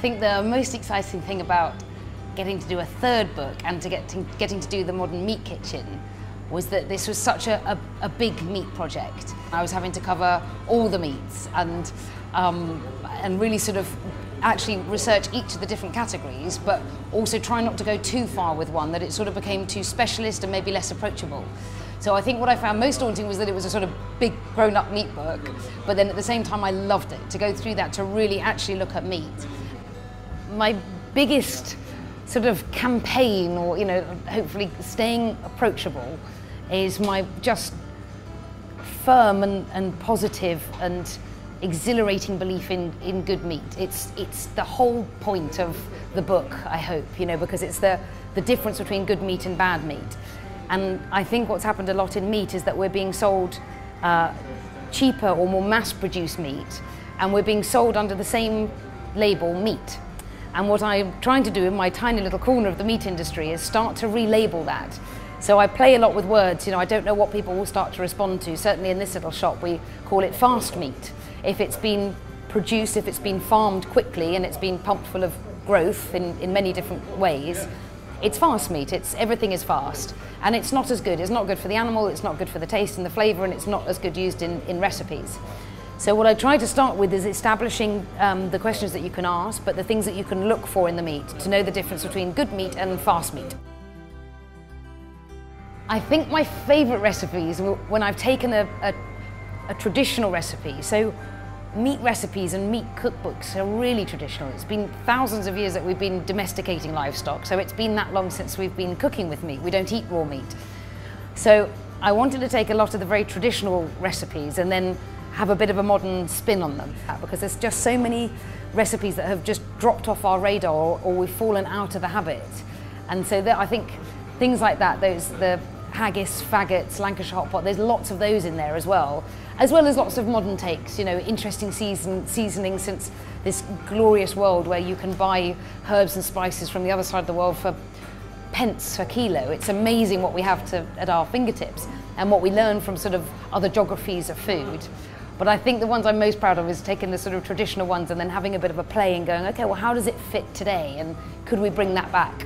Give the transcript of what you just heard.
think the most exciting thing about getting to do a third book and getting to do the Modern Meat Kitchen was that this was such a big meat project. I was having to cover all the meats and really sort of actually research each of the different categories, but also try not to go too far with one, that it sort of became too specialist and maybe less approachable. So I think what I found most daunting was that it was a sort of big grown-up meat book, but then at the same time I loved it, to go through that, to really actually look at meat. My biggest sort of campaign, or hopefully staying approachable, is my just firm and positive and exhilarating belief in good meat. It's the whole point of the book, I hope, because it's the difference between good meat and bad meat. And I think what's happened a lot in meat is that we're being sold cheaper or more mass-produced meat, and we're being sold under the same label, meat. And what I'm trying to do in my tiny little corner of the meat industry is start to relabel that. So I play a lot with words, I don't know what people will start to respond to. Certainly in this little shop we call it fast meat. If it's been produced, if it's been farmed quickly and it's been pumped full of growth in many different ways, it's fast meat. Everything is fast. And it's not as good. It's not good for the animal, it's not good for the taste and the flavour, and it's not as good used in recipes. So what I try to start with is establishing the questions that you can ask, but the things that you can look for in the meat, to know the difference between good meat and fast meat. I think my favourite recipes when I've taken a traditional recipe. So meat recipes and meat cookbooks are really traditional. It's been thousands of years that we've been domesticating livestock, so it's been that long since we've been cooking with meat. We don't eat raw meat. So I wanted to take a lot of the very traditional recipes and then have a bit of a modern spin on them, because there's just so many recipes that have just dropped off our radar, or we've fallen out of the habit. And so I think things like that, the haggis, faggots, Lancashire hot pot, there's lots of those in there as well as lots of modern takes, interesting seasonings since this glorious world where you can buy herbs and spices from the other side of the world for pence per kilo. It's amazing what we have at our fingertips and what we learn from sort of other geographies of food. But I think the ones I'm most proud of is taking the sort of traditional ones and then having a bit of a play and going, okay, well, how does it fit today? And could we bring that back?